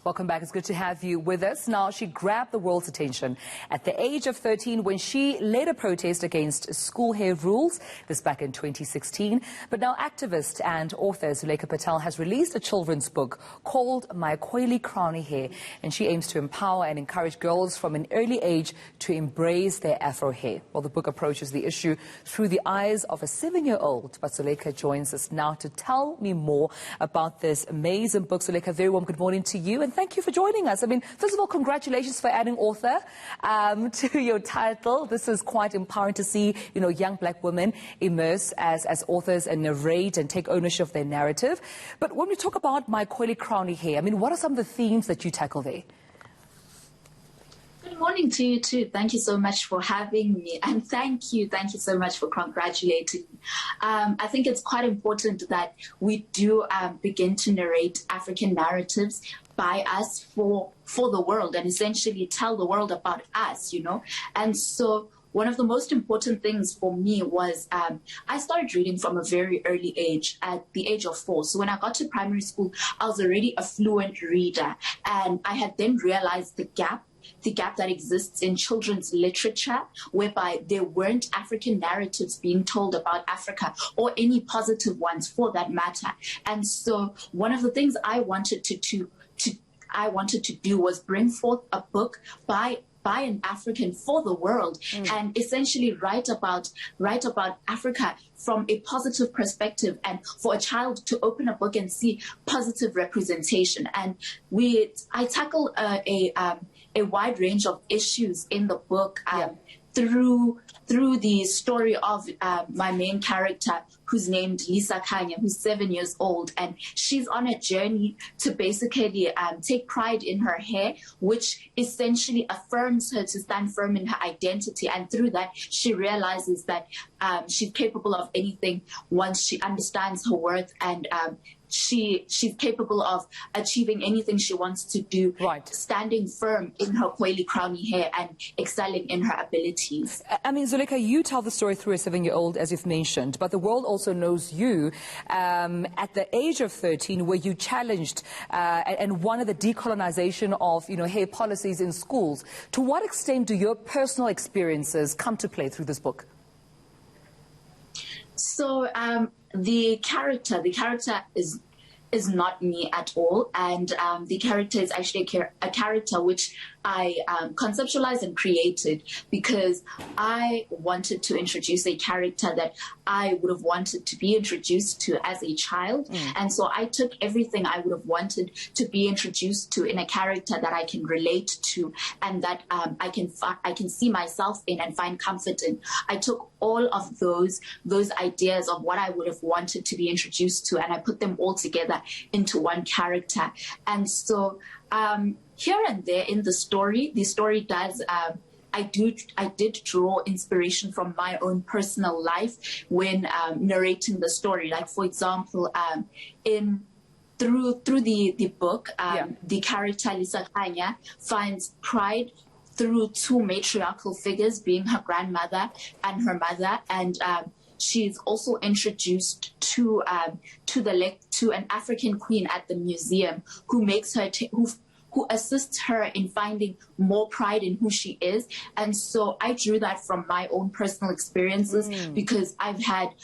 Welcome back. It's good to have you with us. Now, she grabbed the world's attention at the age of 13 when she led a protest against school hair rules, this back in 2016. But now activist and author Zulaikha Patel has released a children's book called My Coily Crowny Hair, and she aims to empower and encourage girls from an early age to embrace their afro hair. Well, the book approaches the issue through the eyes of a 7-year-old. But Zulaikha joins us now to tell me more about this amazing book. Zulaikha, very warm good morning to you, and thank you for joining us. I mean, first of all, congratulations for adding author to your title. This is quite empowering to see, young black women immerse as authors and narrate and take ownership of their narrative. But when we talk about My Coily Crowny Hair, I mean, what are some of the themes that you tackle there? Good morning to you too. Thank you so much for having me, and thank you so much for congratulating me. I think it's quite important that we do begin to narrate African narratives by us for the world, and essentially tell the world about us, And so one of the most important things for me was I started reading from a very early age, at the age of 4. So when I got to primary school, I was already a fluent reader, and I had then realized the gap that exists in children's literature, whereby there weren't African narratives being told about Africa, or any positive ones for that matter. And so one of the things I wanted to do was bring forth a book by an African for the world, and essentially write about Africa from a positive perspective, and for a child to open a book and see positive representation. And I tackle a wide range of issues in the book through the story of my main character, who's named Zulaikha, who's 7 years old, and she's on a journey to basically take pride in her hair, which essentially affirms her to stand firm in her identity. And through that, she realizes that she's capable of anything once she understands her worth, and she's capable of achieving anything she wants to do, standing firm in her coily crowny hair and excelling in her abilities. I mean, Zulaikha, you tell the story through a 7-year-old, as you've mentioned, but the world also knows you at the age of 13, where you challenged and one of the decolonization of hair policies in schools. To what extent do your personal experiences come to play through this book? So the character is not me at all, and the character is actually a character which I conceptualized and created because I wanted to introduce a character that I would have wanted to be introduced to as a child. And so I took everything I would have wanted to be introduced to in a character that I can relate to, and that I can see myself in and find comfort in. I took all of those ideas of what I would have wanted to be introduced to, and I put them all together into one character. And so here and there in the story does I did draw inspiration from my own personal life when narrating the story. Like, for example, through the book, the character Zulaikha finds pride through two matriarchal figures, being her grandmother and her mother, and she's also introduced to an African queen at the museum, who makes her who assists her in finding more pride in who she is. And so I drew that from my own personal experiences, because I've had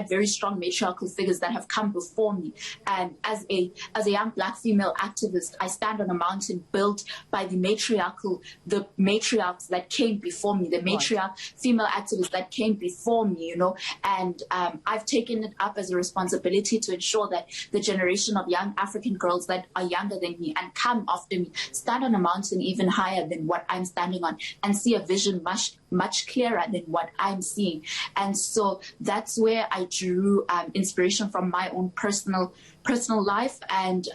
very strong matriarchal figures that have come before me. And as a young black female activist, I stand on a mountain built by the matriarchs that came before me, the matriarch female activists that came before me, and I've taken it up as a responsibility to ensure that the generation of young African girls that are younger than me and come after me stand on a mountain even higher than what I'm standing on, and see a vision much clearer than what I'm seeing. And so that's where I drew inspiration from my own personal life. And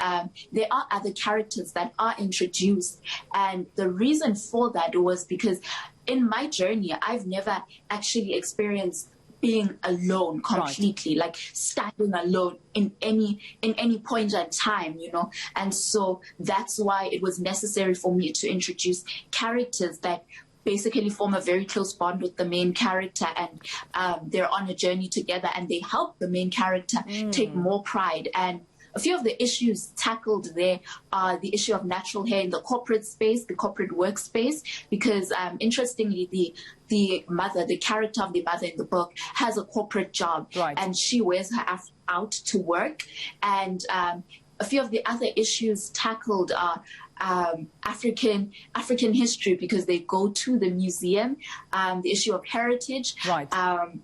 there are other characters that are introduced, and the reason for that was because in my journey I've never actually experienced being alone completely, like standing alone in any point in time, and so that's why it was necessary for me to introduce characters that basically form a very close bond with the main character, and they're on a journey together, and they help the main character take more pride. And a few of the issues tackled there are the issue of natural hair in the corporate space, the corporate workspace, because interestingly, the mother, the character of the mother in the book, has a corporate job, right, and she wears her afro out to work. And a few of the other issues tackled are African history, because they go to the museum, the issue of heritage, right,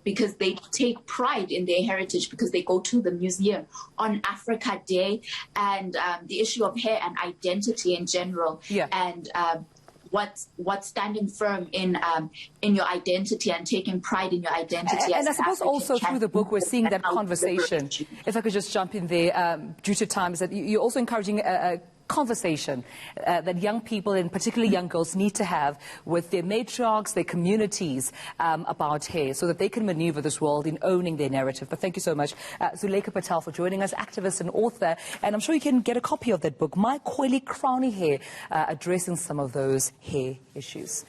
because they take pride in their heritage, because they go to the museum on Africa Day, and the issue of hair and identity in general, yeah, and what's standing firm in your identity and taking pride in your identity. And I suppose also through the book we're seeing that conversation. If I could just jump in there, due to time, is that you're also encouraging a conversation that young people, and particularly young girls, need to have with their matriarchs, their communities, about hair, so that they can maneuver this world in owning their narrative. But thank you so much, Zulaikha Patel, for joining us, activist and author. And I'm sure you can get a copy of that book, My Coily Crowny Hair, addressing some of those hair issues.